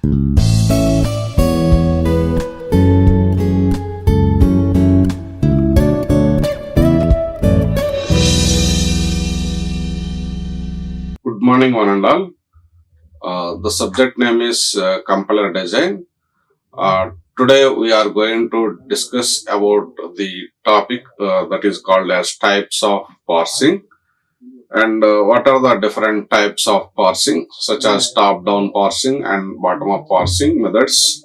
Good morning, one and all. The subject name is compiler design. Today we are going to discuss about the topic that is called as types of parsing, and what are the different types of parsing, such as top-down parsing and bottom-up parsing methods,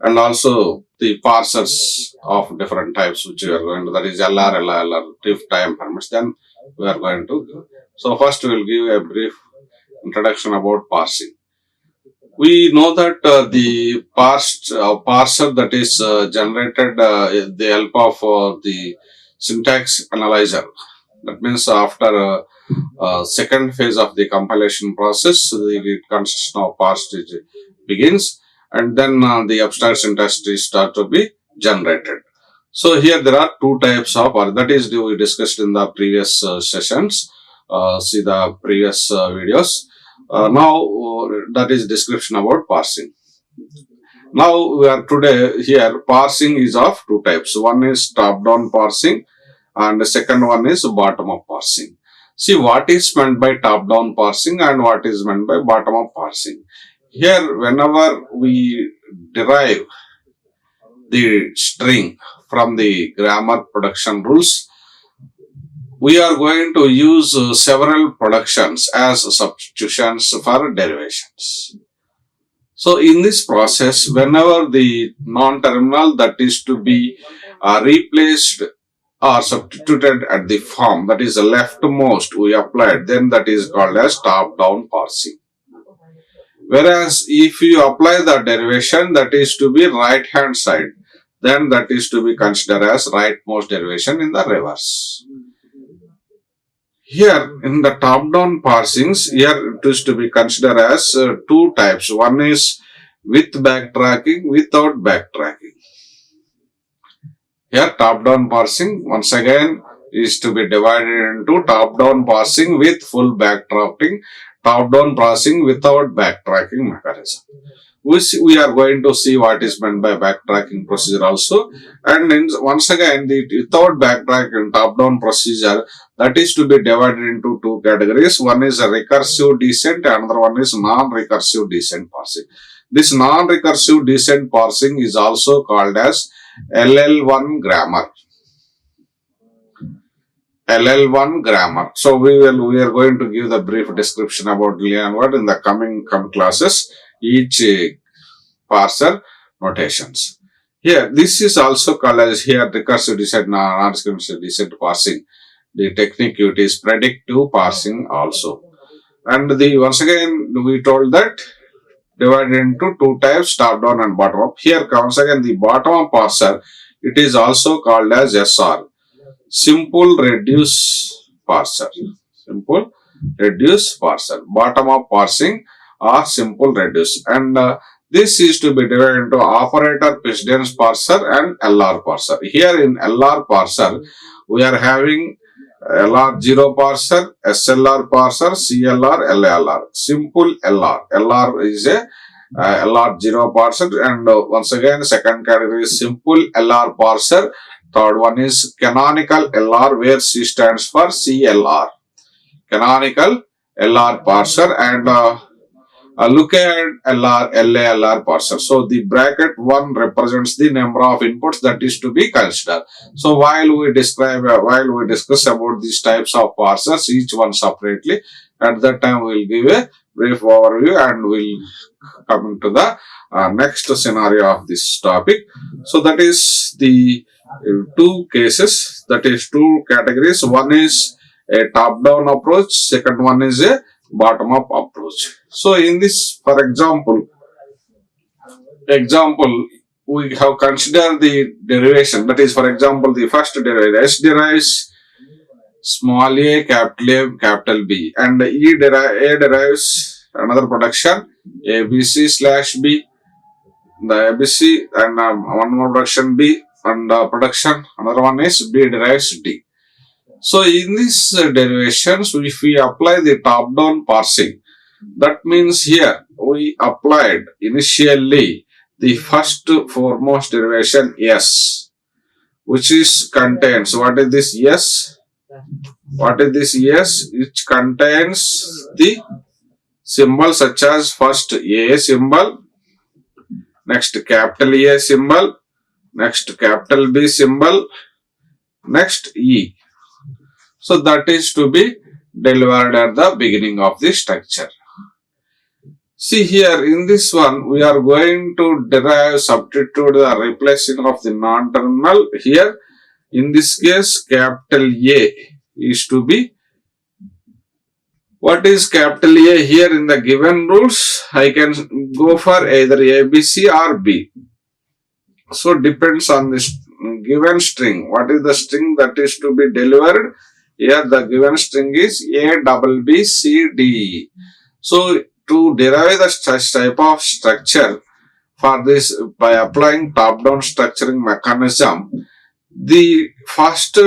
and also the parsers of different types which we are going to, that is LR, LLR, TIFF time permits. Then we are going to. So first we will give a brief introduction about parsing. We know that the parser that is generated with the help of the syntax analyzer. That means after second phase of the compilation process, the construction of parse begins, and then the abstract syntax trees start to be generated. So here there are two types of, or that is we discussed in the previous sessions. See the previous videos. Now that is description about parsing. Now we are today here. Parsing is of two types. One is top-down parsing, and the second one is bottom-up parsing. See what is meant by top-down parsing and what is meant by bottom-up parsing. Here, whenever we derive the string from the grammar production rules, we are going to use several productions as substitutions for derivations. So in this process, whenever the non-terminal that is to be replaced or substituted at the form that is leftmost we applied, then that is called as top-down parsing. Whereas if you apply the derivation that is to be right-hand side, then that is to be considered as rightmost derivation in the reverse. Here in the top-down parsings, here it is to be considered as two types. One is with backtracking, without backtracking. Here top-down parsing once again is to be divided into top-down parsing with full backtracking, top-down parsing without backtracking mechanism. We are going to see what is meant by backtracking procedure also, and once again the without backtracking top-down procedure, that is to be divided into two categories. One is a recursive descent, another one is non-recursive descent parsing. This non-recursive descent parsing is also called as LL1 grammar. LL1 grammar. So we are going to give the brief description about Linear word in the coming classes. Each parser notations. Here, this is also called as here recursive descent, non-recursive descent parsing. The technique it is predictive parsing also. And once again we told that divided into two types, top down and bottom up. Here once again the bottom up parser, it is also called as SR. Simple reduce parser. Simple reduce parser. Bottom up parsing or simple reduce, and this is to be divided into operator precedence parser and LR parser. Here in LR parser we are having LR0 parser, SLR parser, CLR, LLR. Simple LR. LR is a LR0 parser, and once again second category is simple LR parser. Third one is canonical LR, where C stands for CLR. Canonical LR parser, and look at LALR parser. So the bracket 1 represents the number of inputs that is to be considered. So while we discuss about these types of parsers, each one separately, at that time we will give a brief overview and we'll come into the next scenario of this topic. So that is the two cases, that is two categories. One is a top-down approach, second one is a bottom-up approach. So in this, for example, we have considered the derivation. That is, for example, the first derivation, S derives small a, capital B, and A derives another production, ABC/B, the ABC, and one more production B, and production, another one is B derives D. So in these derivations, if we apply the top-down parsing, that means here we applied initially the first foremost derivation S, which is contains, what is this S? What is this S? Which contains the symbol such as first A symbol, next capital A symbol, next capital B symbol, next E. So that is to be delivered at the beginning of the structure. See here in this one we are going to derive, substitute the replacing of the non-terminal. Here in this case capital A is to be, what is capital A here in the given rules? I can go for either A, B, C or B. So depends on this given string. What is the string that is to be delivered? Here the given string is A, double B, C, D, E. So to derive the such type of structure, for this by applying top-down structuring mechanism, the first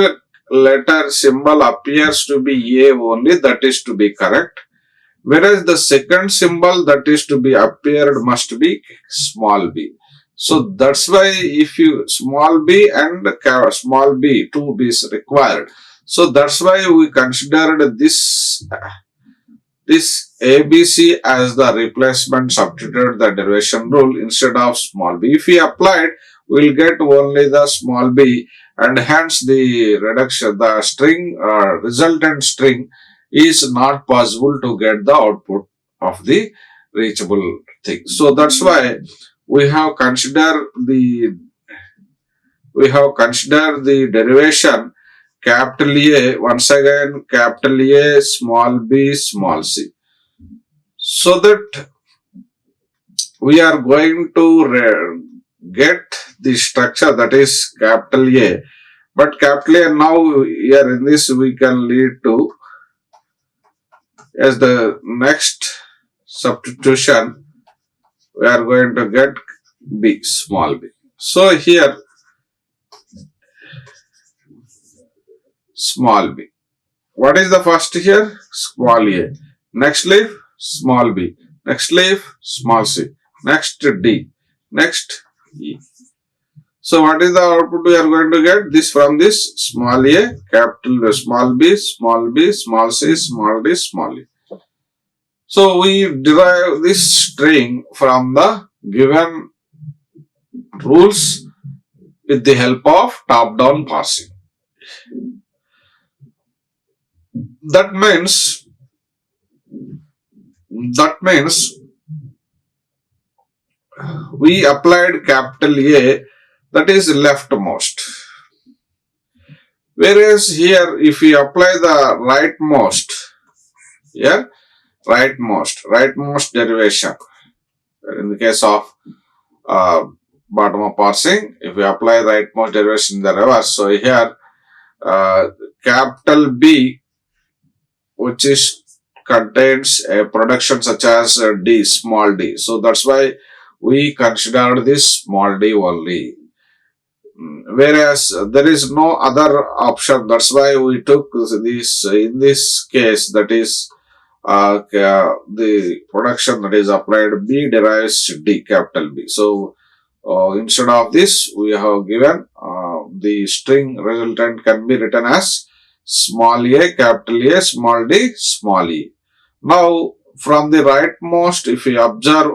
letter symbol appears to be A only, that is to be correct, whereas the second symbol that is to be appeared must be small b. So that's why if you small b and small b, two b's required. So that's why we considered this ABC as the replacement, substituted the derivation rule instead of small b. If we applied, we will get only the small b, and hence the reduction, the string resultant string is not possible to get the output of the reachable thing. So that's why we have considered the derivation capital A, once again capital A, small b, small c, so that we are going to get the structure that is capital A. But capital A now here in this we can lead to, as the next substitution we are going to get B, small b. So here small b. What is the first here? Small a. Next leaf small b. Next leaf small c. Next D. Next E. So what is the output we are going to get? This from this small a, capital small b, small c, small d, small e. So we derive this string from the given rules with the help of top-down parsing. That means we applied capital A, that is leftmost. Whereas here if we apply the rightmost, here rightmost derivation, in the case of bottom of parsing, if we apply rightmost derivation in the reverse, so here capital B, which is contains a production such as D, small d. So that's why we considered this small d only. Whereas there is no other option. That's why we took this in this case, that is the production that is applied B derives D, capital B. So instead of this we have given the string resultant can be written as small a, capital A, small d, small e. Now from the rightmost, if we observe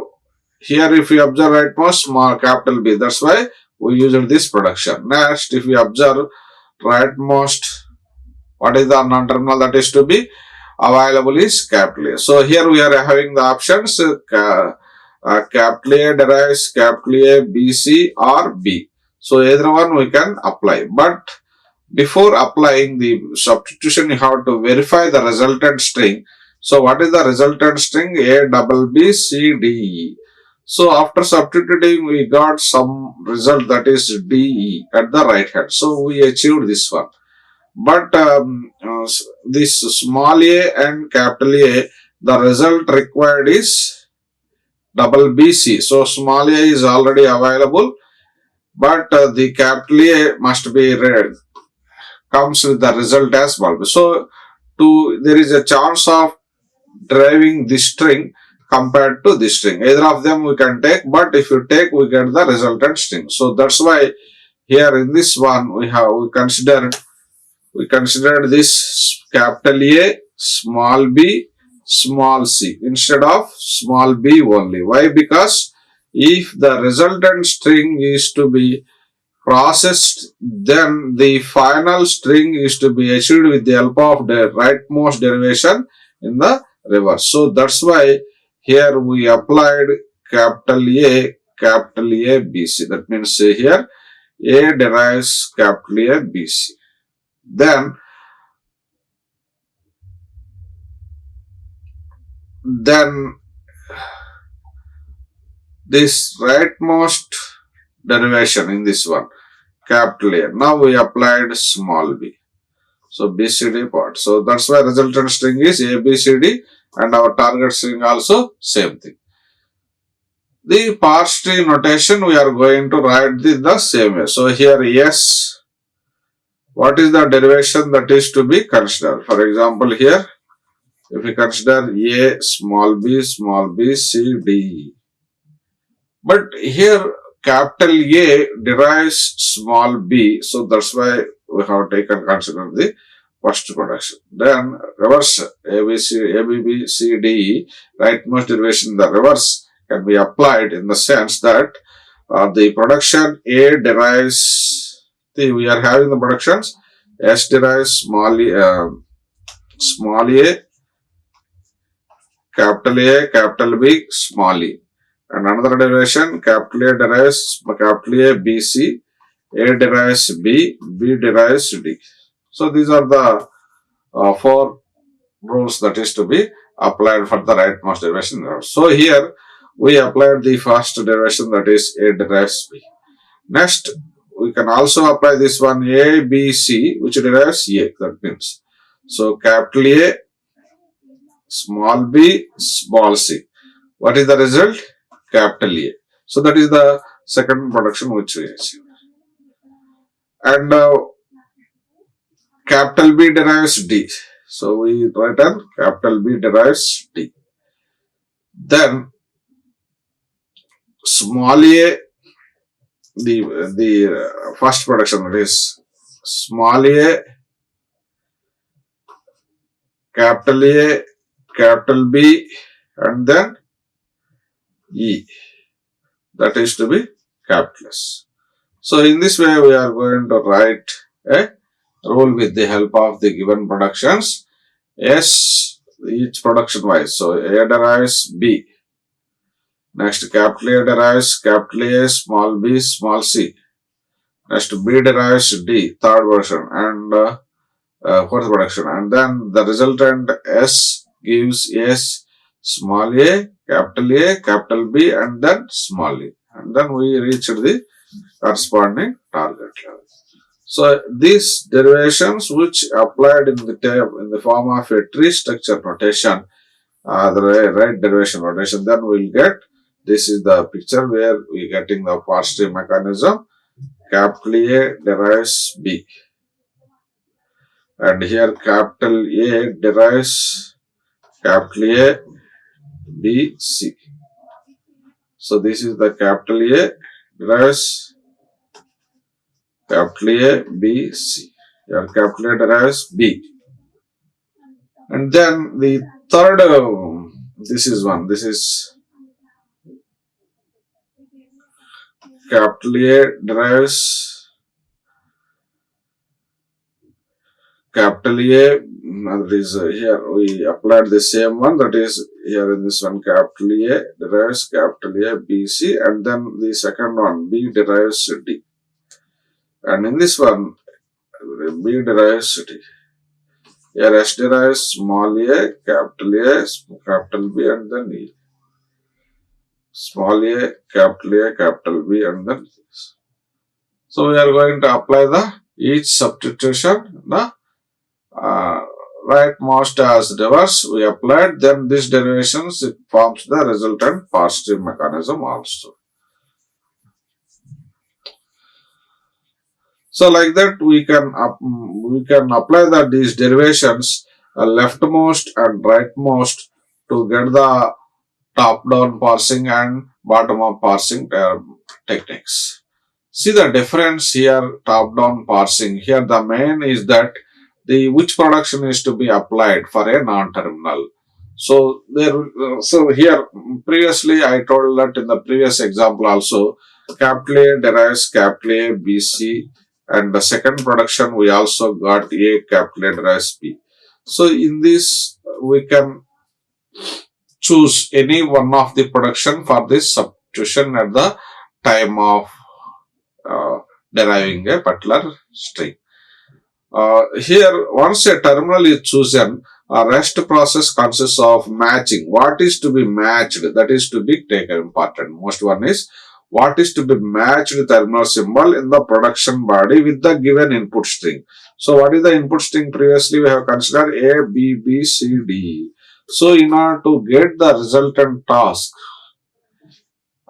here, if we observe rightmost, small capital B, that's why we used this production. Next, if we observe rightmost, what is the non-terminal that is to be available is capital A. So here we are having the options capital A derives capital A, B, C or B. So either one we can apply. But before applying the substitution, you have to verify the resultant string. So what is the resultant string? A, double B, C, D, E. So after substituting, we got some result that is D, E at the right hand. So we achieved this one. But this small a and capital A, the result required is double B, C. So small a is already available, but the capital A must be read, comes with the result as well. So there is a chance of deriving this string compared to this string. Either of them we can take, but if you take, we get the resultant string. So that's why here in this one we considered this capital A, small b, small c instead of small b only. Why? Because if the resultant string is to be processed, then the final string is to be achieved with the help of the rightmost derivation in the reverse. So that's why here we applied capital A, B, C. That means here A derives capital A, B, C. Then this rightmost derivation in this one, capital A. Now we applied small b. So BCD part. So that's why resultant string is ABCD and our target string also same thing. The parse tree notation we are going to write the same way. So here S, what is the derivation that is to be considered? For example, here if we consider A, small b, C, D. But here capital A derives small b, so that's why we have taken consider the first production. Then reverse A, B, B, C, D, rightmost derivation in the reverse can be applied in the sense that the production A derives, we are having the productions, S derives small a, capital B, small e. And another derivation, capital A derives capital A, B, C, A derives B, B derives D. So these are the four rules that is to be applied for the rightmost derivation. So here we applied the first derivation, that is A derives B. Next, we can also apply this one A, B, C, which derives A. That means, so capital A, small b, small c. What is the result? Capital A. So that is the second production which we achieve. And capital B derives D. So we write on capital B derives D. Then small a, the first production, that is small a, capital B, and then E, that is to be capitalist. So in this way we are going to write a rule with the help of the given productions. S, each production wise. So A derives B. Next capital A derives capital A, small b, small c. Next B derives D, third version, and fourth production. And then the resultant S gives S, small a, capital B, and then small e. And then we reach the corresponding target level. So these derivations which applied in the form of a tree structure notation, the right derivation notation, then we'll get, this is the picture where we getting the parse tree mechanism. Capital A derives B, and here capital A derives capital A, B, C. So this is the capital A derives capital A, B, C. Here capital A derives B. And then the third, this is capital A derives capital A, that is here we applied the same one, that is here in this one capital A derives capital A, B, C, and then the second one B derives D, and in this one B derives D. Here S derives small a, capital B, and then E. Small a, capital B, and then E. So we are going to apply the each substitution, the rightmost as reverse we applied, then this derivations, it forms the resultant parse tree mechanism also. So like that we can apply these derivations leftmost and rightmost to get the top-down parsing and bottom-up parsing techniques. See the difference here, top-down parsing. Here the main is that the which production is to be applied for a non-terminal. So so here previously I told that in the previous example also, capital A derives capital A, B, C, and the second production we also got A, capital A derives B. So in this we can choose any one of the production for this substitution at the time of uh, deriving a particular string. Here, once a terminal is chosen, a rest process consists of matching. What is to be matched? That is to be taken important. Most one is what is to be matched terminal symbol in the production body with the given input string. So, what is the input string? Previously, we have considered A, B, B, C, D. So, in order to get the resultant task,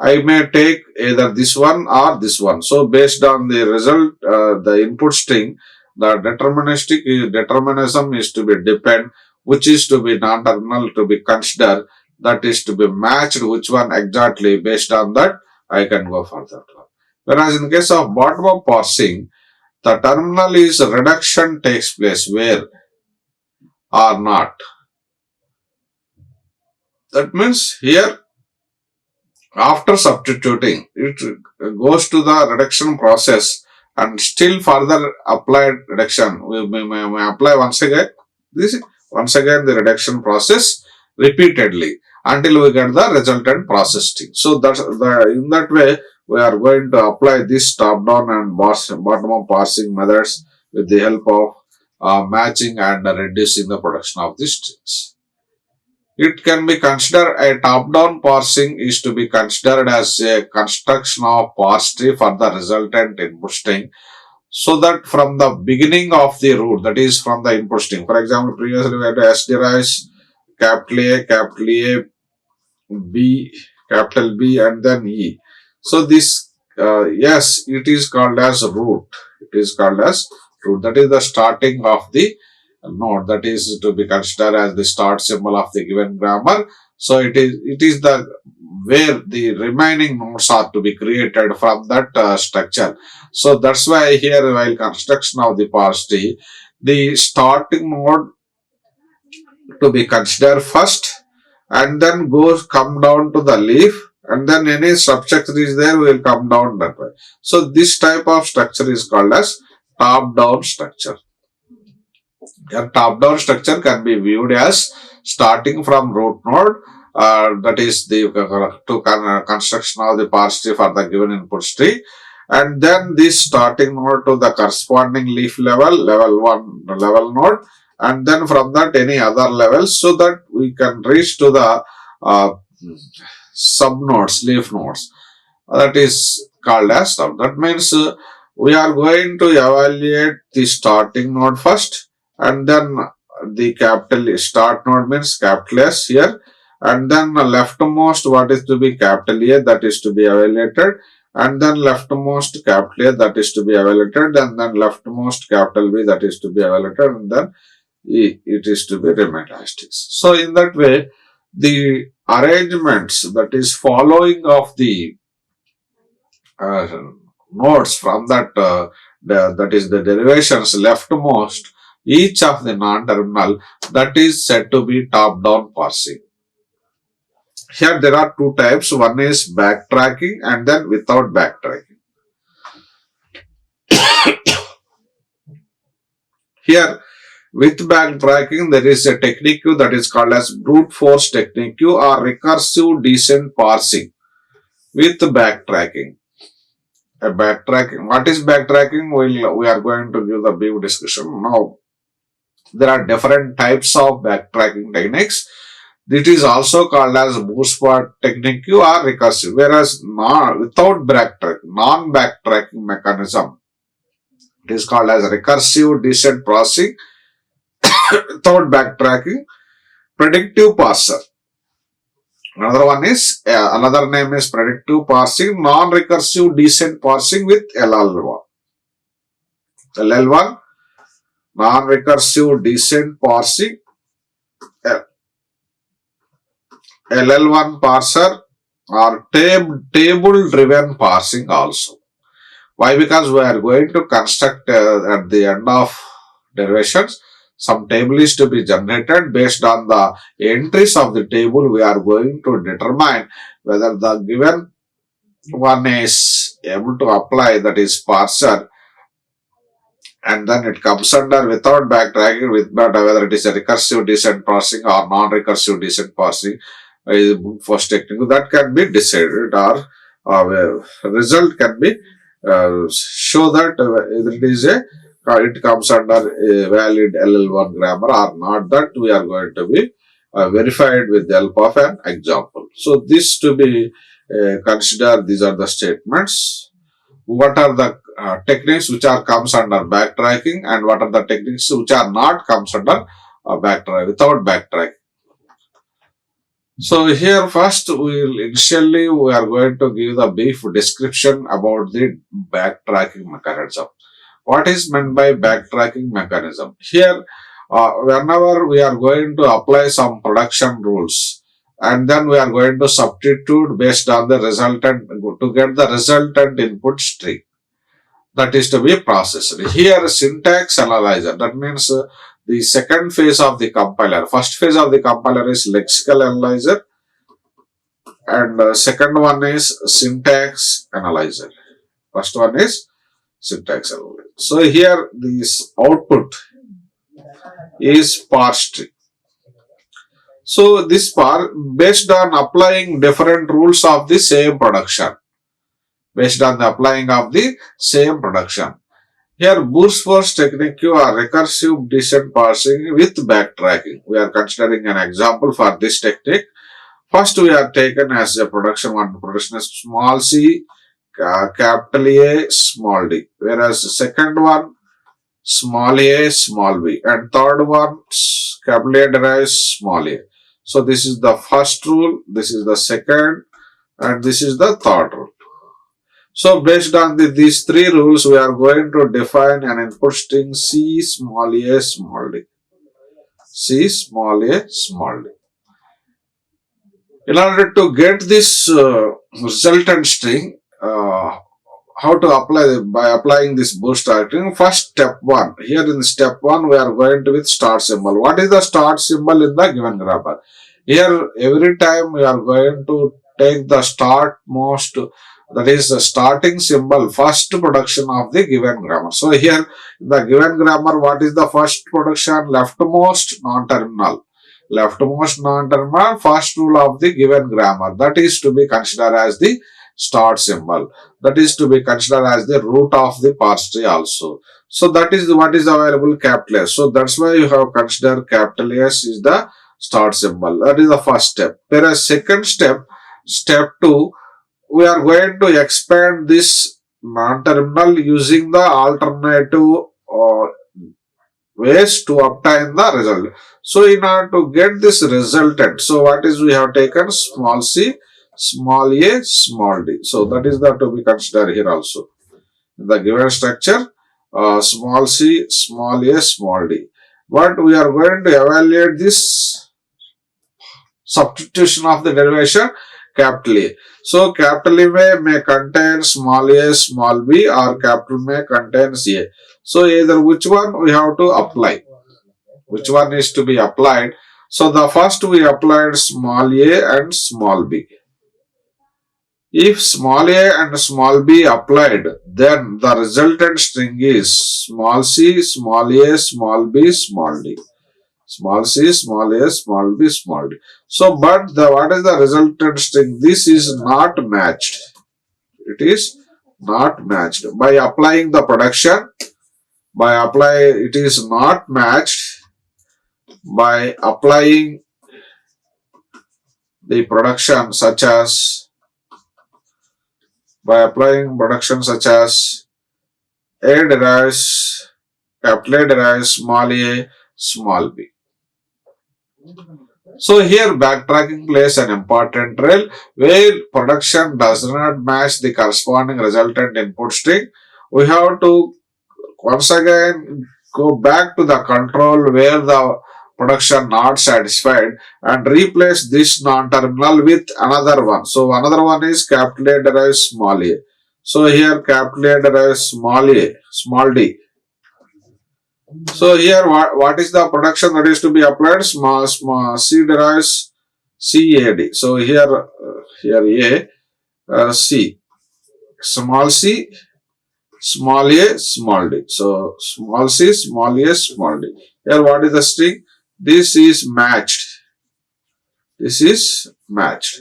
I may take either this one or this one. So based on the result, the input string, the determinism is to be depend, which is to be non-terminal to be considered, that is to be matched, which one exactly. Based on that, I can go for that one. Whereas in case of bottom-up parsing, the terminal is reduction takes place where or not. That means here after substituting, it goes to the reduction process and still further applied reduction. We may apply once again the reduction process repeatedly until we get the resultant process string. So that's in that way we are going to apply this top-down and bottom-up parsing methods with the help of matching and reducing the production of these strings. It can be considered a top-down parsing is to be considered as a construction of parse tree for the resultant input string, so that from the beginning of the root, that is from the input string. For example, previously we had S derives capital A, B, capital B, and then E. So this, yes, it is called as root. It is called as root. That is the starting of the node, that is to be considered as the start symbol of the given grammar. So it is the where the remaining nodes are to be created from that structure. So that's why here while construction of the parse tree, the starting node to be considered first and then come down to the leaf, and then any substructure is there will come down that way. So this type of structure is called as top-down structure. A top-down structure can be viewed as starting from root node, that is the construction of the parse tree for the given input tree, and then this starting node to the corresponding leaf level 1 level node, and then from that any other levels, so that we can reach to the sub nodes, leaf nodes. That is called as sub. That means we are going to evaluate the starting node first, and then the capital start node means capital S here, and then leftmost what is to be capital A, that is to be evaluated, and then leftmost capital A, that is to be evaluated, and then leftmost capital B, that is to be evaluated, and then E, it is to be remained as it is. So in that way, the arrangements, that is following of the nodes from that that is the derivations leftmost each of the non-terminal, that is said to be top-down parsing. Here there are two types. One is backtracking and then without backtracking. Here with backtracking there is a technique that is called as brute force technique or recursive descent parsing with backtracking. What is backtracking? We are going to give the brief discussion now. There are different types of backtracking techniques. It is also called as bootstrap technique or recursive, whereas without backtracking, non-backtracking mechanism, it is called as recursive descent parsing. Without backtracking, predictive parser. Another name is predictive parsing, non-recursive descent parsing with LL1. LL1, non-recursive descent parsing. LL1 parser or table driven parsing also. Why? Because we are going to construct at the end of derivations, some table is to be generated. Based on the entries of the table, we are going to determine whether the given one is able to apply, that is parser, and then it comes under without backtracking, with but whether it is a recursive descent parsing or non-recursive descent parsing. First technique that can be decided, or result can be show that whether it is a it comes under a valid LL1 grammar or not. That we are going to be verified with the help of an example. So this to be considered. These are the statements. What are the techniques which are comes under backtracking, and what are the techniques which are not comes under backtrack without backtracking. So here first initially we are going to give the brief description about the backtracking mechanism. What is meant by backtracking mechanism? Here, whenever we are going to apply some production rules, and then we are going to substitute based on the resultant to get the resultant input string that is to be processed. Here syntax analyzer, that means the second phase of the compiler. First phase of the compiler is lexical analyzer, and second one is syntax analyzer. First one is syntax analyzer. So here this output is parse string. So this based on applying different rules of the same production. Based on the applying of the same production. Here, brute force technique or recursive descent parsing with backtracking. We are considering an example for this technique. First, we are taken as a production one. Production is small c, capital A, small d. Whereas the second one, small a, small b. And third one, capital A derives small a. So this is the first rule, this is the second, and this is the third rule. So based on these three rules, we are going to define an input string C small a small d. C small a small d. In order to get this resultant string, how to apply by applying this bootstrapping? First step one. Here in step one, we are going to with start symbol. What is the start symbol in the given grammar? Here, every time we are going to take the start most, that is the starting symbol, first production of the given grammar. So here, the given grammar, what is the first production? Leftmost non-terminal. Leftmost non-terminal, first rule of the given grammar. That is to be considered as the start symbol. That is to be considered as the root of the parse tree also. So that is what is available, capital S. So that's why you have considered capital S is the start symbol. That is the first step. Whereas second step, step 2, we are going to expand this non-terminal using the alternative ways to obtain the result. So in order to get this resultant, so what is we have taken small c, small a, small d. So that is the to be considered here also. In the given structure, small c, small a, small d. But we are going to evaluate this substitution of the derivation capital A. So capital A may contain small a, small b, or capital may contains a. So either which one we have to apply. Which one is to be applied? So the first we applied small a and small b. If small a and small b applied, then the resultant string is small c, small a, small b, small d. Small c, small a, small b, small d. So, but what is the resultant string? This is not matched. It is not matched. By applying the production, it is not matched. By applying the production such as, A derives, capital A derives small a, small b. So here backtracking plays an important role. Where production does not match the corresponding resultant input string, we have to once again go back to the control where the production not satisfied and replace this non-terminal with another one. So another one is capital A derives small a. So here capital A derives small a, small d. So here what is the production that is to be applied? Small C derives CAD. So here C, small c, small a, small d. So small c, small a, small d. Here what is the string? This is matched. This is matched.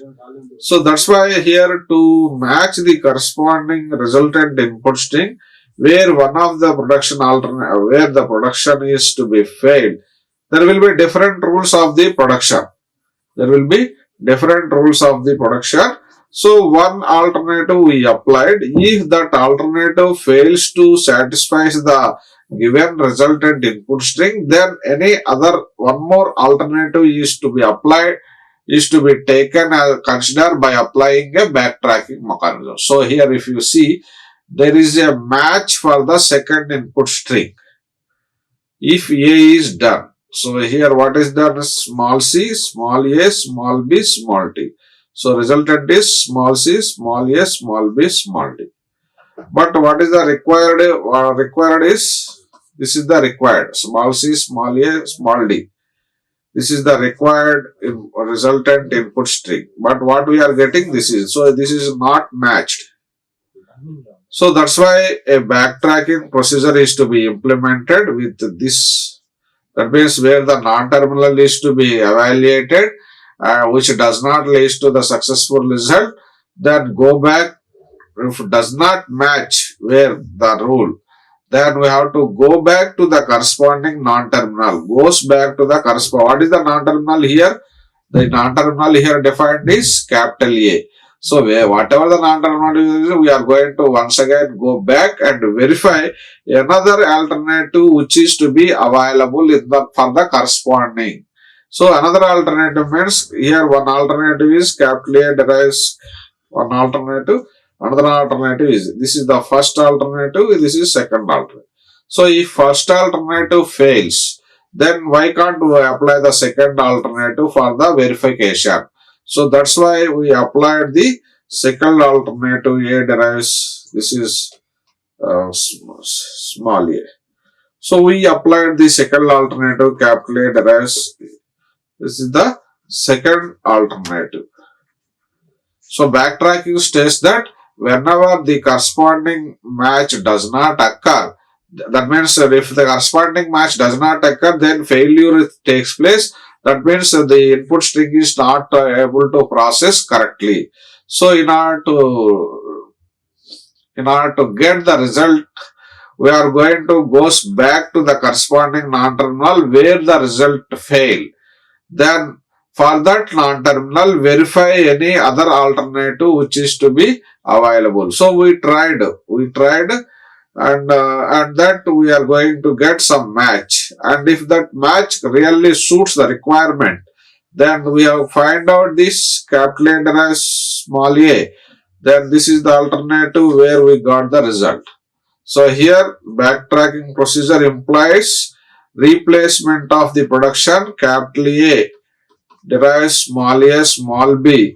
So that's why here to match the corresponding resultant input string, where one of the production where the production is to be failed, there will be different rules of the production. There will be different rules of the production. So one alternative we applied. If that alternative fails to satisfy the given resultant input string, then any other one more alternative is to be applied, is to be taken as considered by applying a backtracking mechanism. So here if you see, there is a match for the second input string if A is done. So here what is done? Small c, small a, small b, small t. So resultant is small c, small a, small b, small t. But what is the required? Required is, this is the required small c, small a, small d. This is the required resultant input string. But what we are getting, this is, so this is not matched. So that's why a backtracking procedure is to be implemented with this. That means where the non-terminal is to be evaluated, which does not lead to the successful result, then go back. If it does not match where the rule, then we have to go back to the corresponding non-terminal. Goes back to the corresponding. What is the non-terminal here? The non-terminal here defined is capital A. So whatever the non-terminal is, we are going to once again go back and verify another alternative which is to be available for the corresponding. So another alternative means here one alternative is capital A derives one alternative. Another alternative is, this is the first alternative, this is second alternative. So if first alternative fails, then why can't we apply the second alternative for the verification? So that's why we applied the second alternative. A derives, this is small a. So we applied the second alternative, capital A derives, this is the second alternative. So backtracking states that whenever the corresponding match does not occur, that means if the corresponding match does not occur, then failure takes place. That means the input string is not able to process correctly. So in order to get the result, we are going to go back to the corresponding non-terminal where the result failed. Then for that non-terminal, verify any other alternative which is to be available. So we tried and that we are going to get some match. And if that match really suits the requirement, then we have find out this capital A derives small a. Then this is the alternative where we got the result. So here backtracking procedure implies replacement of the production capital A derives small a, small b.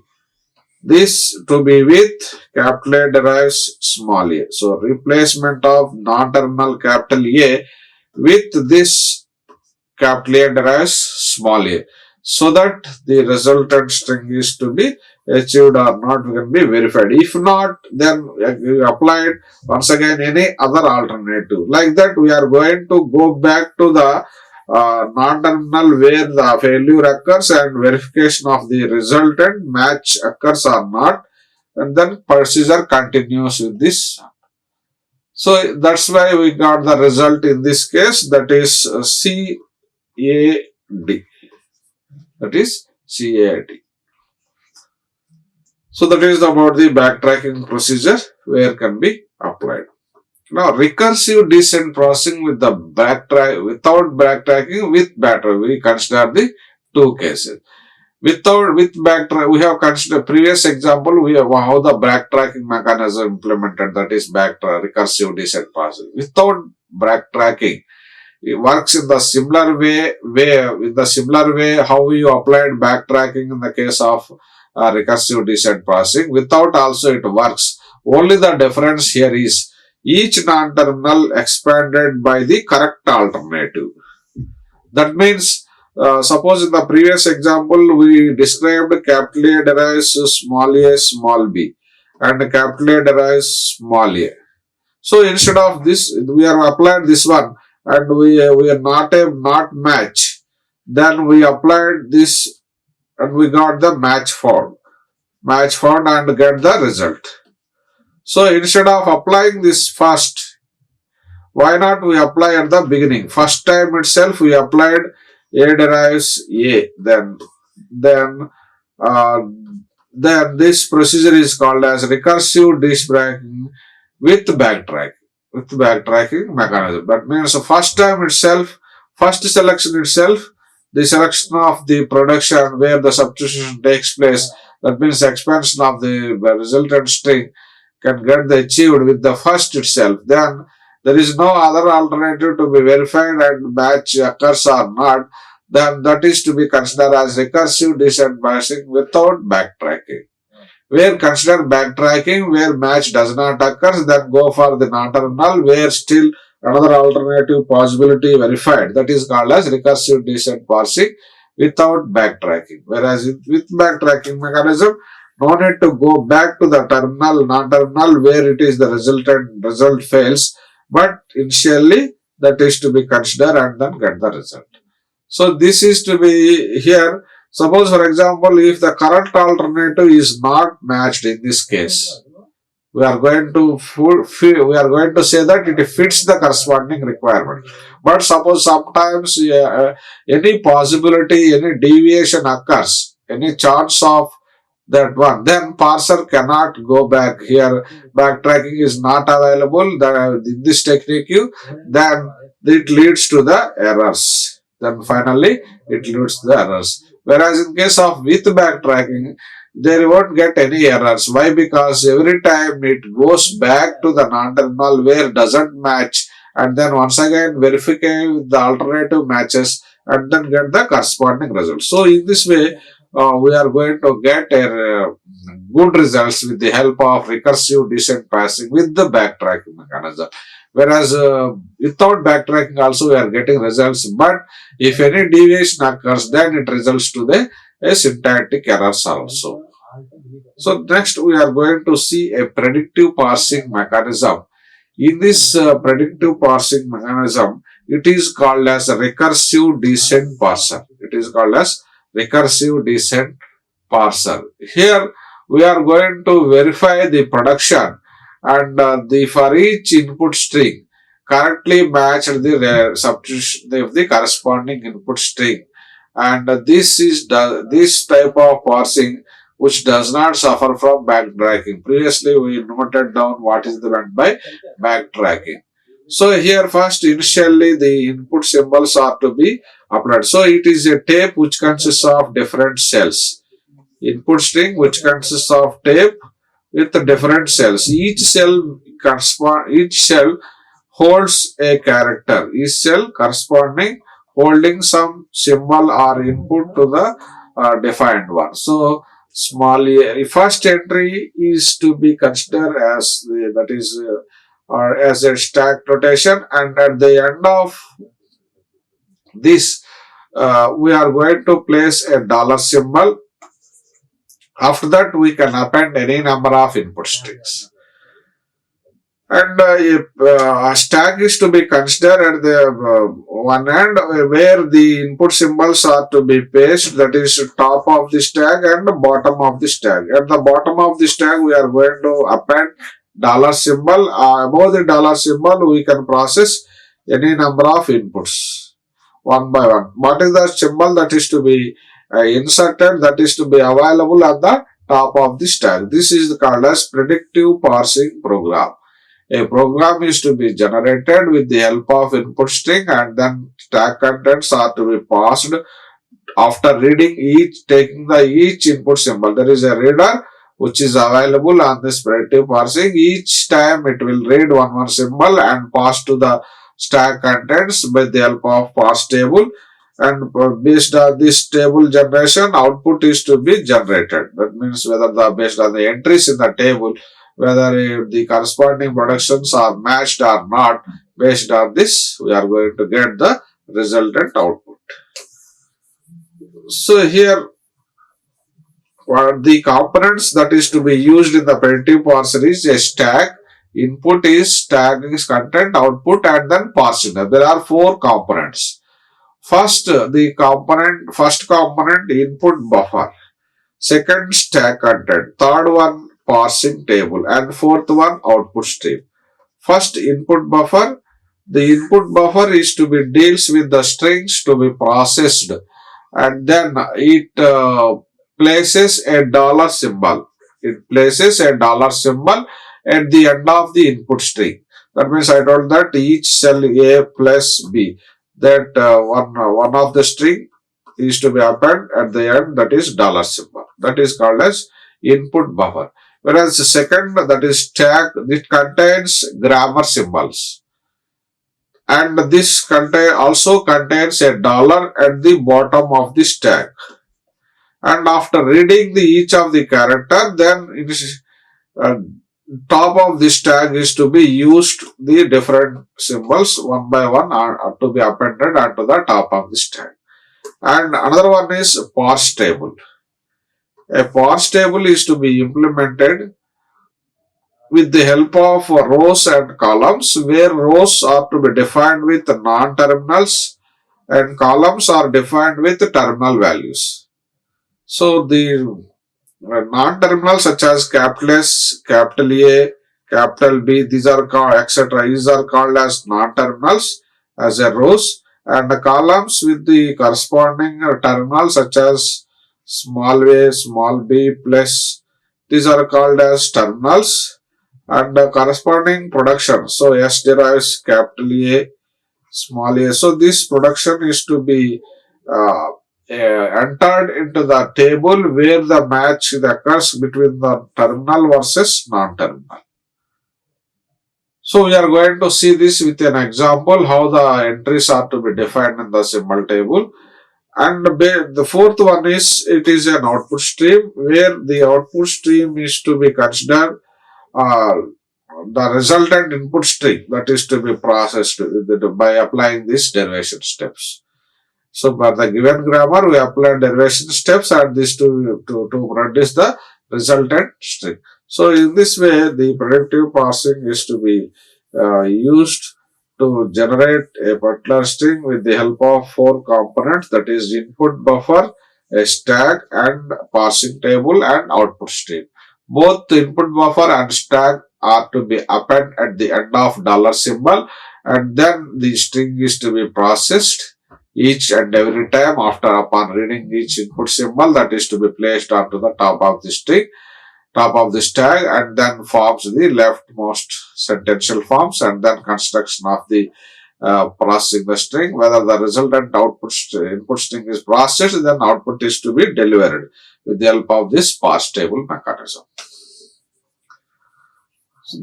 This to be with capital A derives small a. So replacement of non-terminal capital A with this capital A derives small a, so that the resultant string is to be achieved or not can be verified. If not, then we applied once again any other alternative. Like that, we are going to go back to the non-terminal where the failure occurs and verification of the resultant match occurs or not, and then procedure continues with this. So that's why we got the result in this case, that is CAD. That is CAD. So that is about the backtracking procedure where can be applied. Now, recursive descent processing with the without backtracking, with backtrack, we consider the two cases. With backtrack, we have considered previous example. We have how the backtracking mechanism implemented, that is recursive descent processing. Without backtracking, it works in the similar way how you applied backtracking in the case of recursive descent parsing. Without also it works. Only the difference here is each non-terminal expanded by the correct alternative. That means, suppose in the previous example, we described capital A derives small a, small b, and capital A derives small a. So instead of this, we are applied this one, and we are not match. Then we applied this, and we got the match found, and get the result. So instead of applying this first, why not we apply at the beginning? First time itself we applied A derives A. Then uh, then this procedure is called as recursive backtracking with backtracking mechanism. That means the first time itself, first selection itself, the selection of the production where the substitution takes place. That means expansion of the resultant string can get the achieved with the first itself. Then there is no other alternative to be verified and match occurs or not. Then that is to be considered as recursive descent parsing without backtracking. Where consider backtracking, where match does not occur, then go for the non-terminal, where still another alternative possibility verified. That is called as recursive descent parsing without backtracking. Whereas with backtracking mechanism, no need to go back to the terminal, non-terminal where it is the result fails, but initially that is to be considered and then get the result. So this is to be here. Suppose for example, if the current alternative is not matched in this case, we are going to say that it fits the corresponding requirement. But suppose sometimes any possibility, any deviation occurs, any chance of that one, then parser cannot go back here. Backtracking is not available. In this technique, then it leads to the errors. Then finally, it leads to the errors. Whereas in case of with backtracking, they won't get any errors. Why? Because every time it goes back to the non-terminal where it doesn't match, and then once again verify the alternative matches, and then get the corresponding result. So in this way, we are going to get good results with the help of recursive descent parsing with the backtracking mechanism. Whereas without backtracking also we are getting results, but if any deviation occurs, then it results to the syntactic errors also. So next we are going to see a predictive parsing mechanism. In this predictive parsing mechanism, it is called as a recursive descent parser. It is called as recursive descent parser. Here we are going to verify the production and for each input string correctly matched the substitution of the corresponding input string, and this type of parsing which does not suffer from backtracking. Previously we noted down what is meant by backtracking. So here first initially the input symbols are to be applied. So it is a tape which consists of different cells. Input string which consists of tape with different cells. Each cell holds a character. Each cell corresponding holding some symbol or input to the defined one. So small a, first entry is to be considered as as a stack rotation, and at the end of this we are going to place a dollar symbol. After that we can append any number of input strings. And if a stack is to be considered at the one end where the input symbols are to be pasted, that is top of the stack and the bottom of the stack. At the bottom of the stack we are going to append dollar symbol. Above the dollar symbol we can process any number of inputs one by one. What is the symbol that is to be inserted, that is to be available at the top of the stack? This is called as predictive parsing program. A program is to be generated with the help of input string, and then stack contents are to be passed after reading taking the each input symbol. There is a reader which is available on this predictive parsing. Each time it will read one symbol and pass to the stack contents by the help of parse table, and based on this table generation, output is to be generated. That means whether the based on the entries in the table, whether the corresponding productions are matched or not. Based on this, we are going to get the resultant output. So here, what the components that is to be used in the predictive parser is a stack. Input is stack is content, output, and then parsing. There are four components. First component input buffer. Second, stack content. Third one, parsing table, and fourth one, output stream. First, input buffer. The input buffer is to be deals with the strings to be processed, and then it places a dollar symbol. It places a dollar symbol at the end of the input string. That means I told that each cell A plus B, that one of the string is to be appended at the end, that is dollar symbol. That is called as input buffer. Whereas the second, that is stack, it contains grammar symbols, and this also contains a dollar at the bottom of the stack. And after reading each of the character, then it is uh, top of this tag is to be used, the different symbols one by one are to be appended onto the top of this tag. And another one is parse table. A parse table is to be implemented with the help of rows and columns, where rows are to be defined with non-terminals and columns are defined with terminal values. So the non-terminals such as capital S, capital A, capital B, these are called etc. These are called as non-terminals as a rows, and the columns with the corresponding terminals such as small a, small b plus, these are called as terminals, and the corresponding production. So S derives capital A, small a. So this production is to be entered into the table where the match occurs between the terminal versus non-terminal. So we are going to see this with an example how the entries are to be defined in the symbol table. And the fourth one is, it is an output stream, where the output stream is to be considered uh, the resultant input string that is to be processed by applying these derivation steps. So for the given grammar, we apply derivation steps and this to produce the resultant string. So in this way, the predictive parsing is to be used to generate a particular string with the help of four components, that is input buffer, a stack, and parsing table and output stream. Both the input buffer and stack are to be appended at the end of dollar symbol, and then the string is to be processed each and every time after upon reading each input symbol, that is to be placed onto the top of the string, top of the stack, and then forms the leftmost sentential forms, and then construction of the processing the string. Whether the resultant input string is processed, then output is to be delivered with the help of this parse table mechanism. So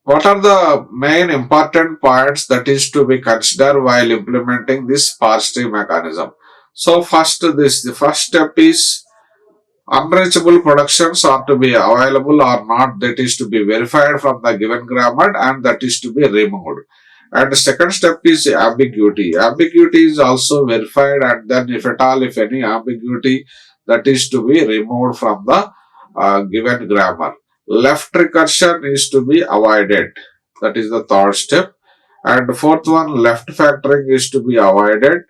what are the main important points that is to be considered while implementing this parse tree mechanism? So the first step is unreachable productions are to be available or not, that is to be verified from the given grammar, and that is to be removed. And the second step is ambiguity. Ambiguity is also verified, and then if at all, if any ambiguity, that is to be removed from the given grammar. Left recursion is to be avoided. That is the third step. And the fourth one, left factoring is to be avoided.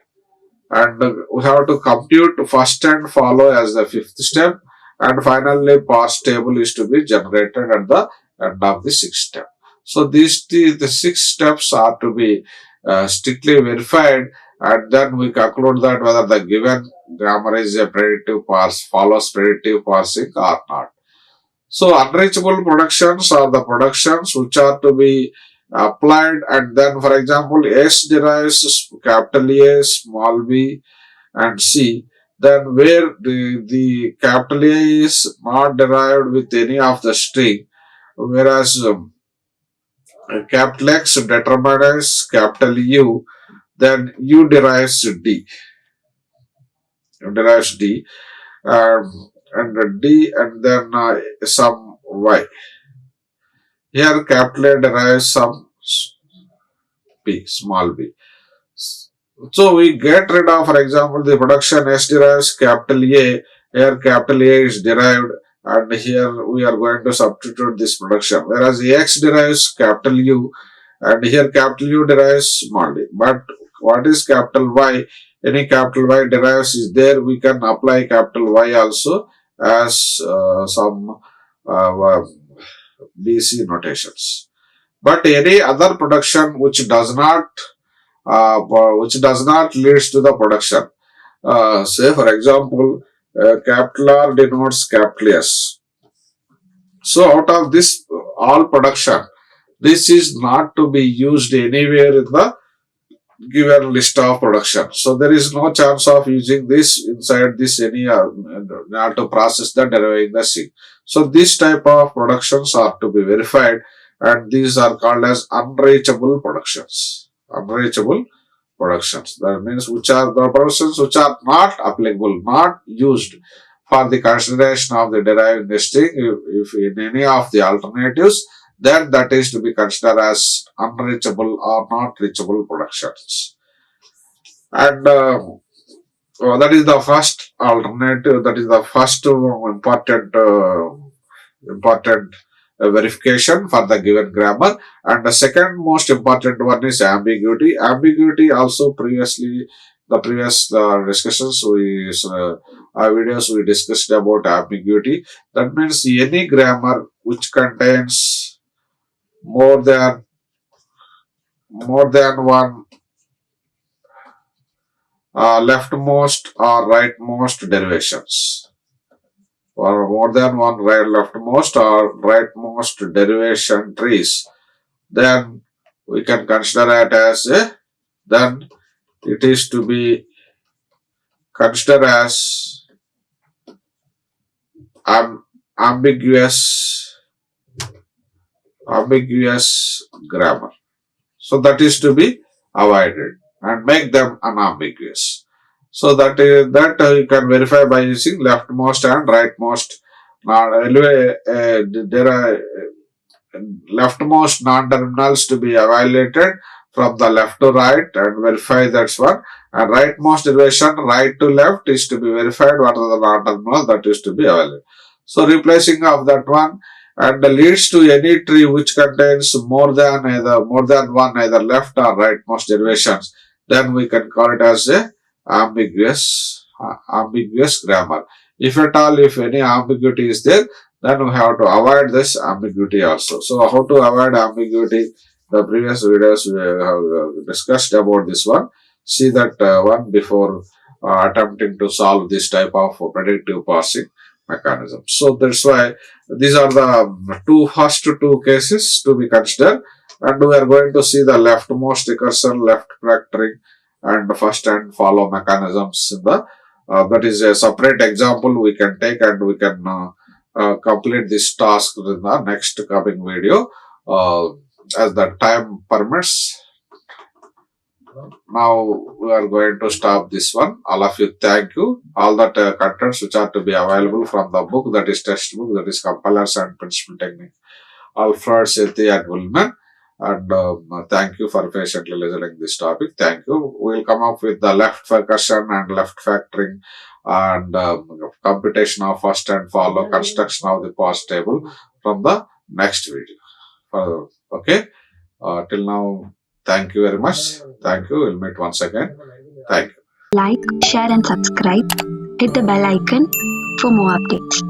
And we have to compute first and follow as the fifth step. And finally, parse table is to be generated at the end of the sixth step. So the 6 steps are to be strictly verified, and then we conclude that whether the given grammar is a predictive parse, follows predictive parsing or not. So unreachable productions are the productions which are to be applied, and then for example S derives capital A, small b and C, then where the capital A is not derived with any of the string, whereas Capital X determines capital U, then U derives D. U derives D, and D, and then some Y. Here capital A derives some B, small b. So we get rid of, for example, the production S derives capital A. Here capital A is derived, and here we are going to substitute this production. Whereas X derives capital U, and here capital U derives small d. But what is capital Y? Any capital Y derives is there. We can apply capital Y also as some BC notations. But any other production which does not leads to the production. Say for example, capital R denotes capital S. So out of this all production, this is not to be used anywhere in the given list of production. So there is no chance of using this inside this any not to process the deriving the C. So this type of productions are to be verified, and these are called as unreachable productions. Unreachable productions. That means which are the productions which are not applicable, not used for the consideration of the deriving listing. If in any of the alternatives, then that is to be considered as unreachable or not reachable productions. And that is the first alternative. That is the first important verification for the given grammar. And the second most important one is ambiguity. Ambiguity also the previous discussions videos we discussed about ambiguity. That means any grammar which contains more than one leftmost or rightmost derivations, or more than one leftmost or rightmost derivation trees, then we can consider it as then it is to be considered as ambiguous grammar. So that is to be avoided and make them unambiguous. So that you can verify by using leftmost and rightmost. There are leftmost non-terminals to be evaluated from the left to right and verify that's one. And rightmost derivation right to left is to be verified. What are the non-terminals that is to be evaluated. So replacing of that one, and leads to any tree which contains more than one either left or rightmost derivations, then we can call it as a ambiguous grammar. If at all, if any ambiguity is there, then we have to avoid this ambiguity also. So how to avoid ambiguity? The previous videos we have discussed about this one. See that one before attempting to solve this type of predictive parsing mechanism. So that's why these are the first two cases to be considered, and we are going to see the leftmost recursion, left factoring, and first and follow mechanisms in the that is a separate example we can take, and we can complete this task in the next coming video as the time permits. Now we are going to stop this one. All of you, thank you. All that contents which are to be available from the book, that is textbook, that is compilers and principal technique, Alfred, Sethi and Woolman. And thank you for patiently listening this topic. Thank you. We will come up with the left recursion and left factoring and computation of first and follow, construction of the past table from the next video. Okay. Till now, thank you very much. Thank you. We'll meet once again. Thank you. Like, share and subscribe. Hit the bell icon for more updates.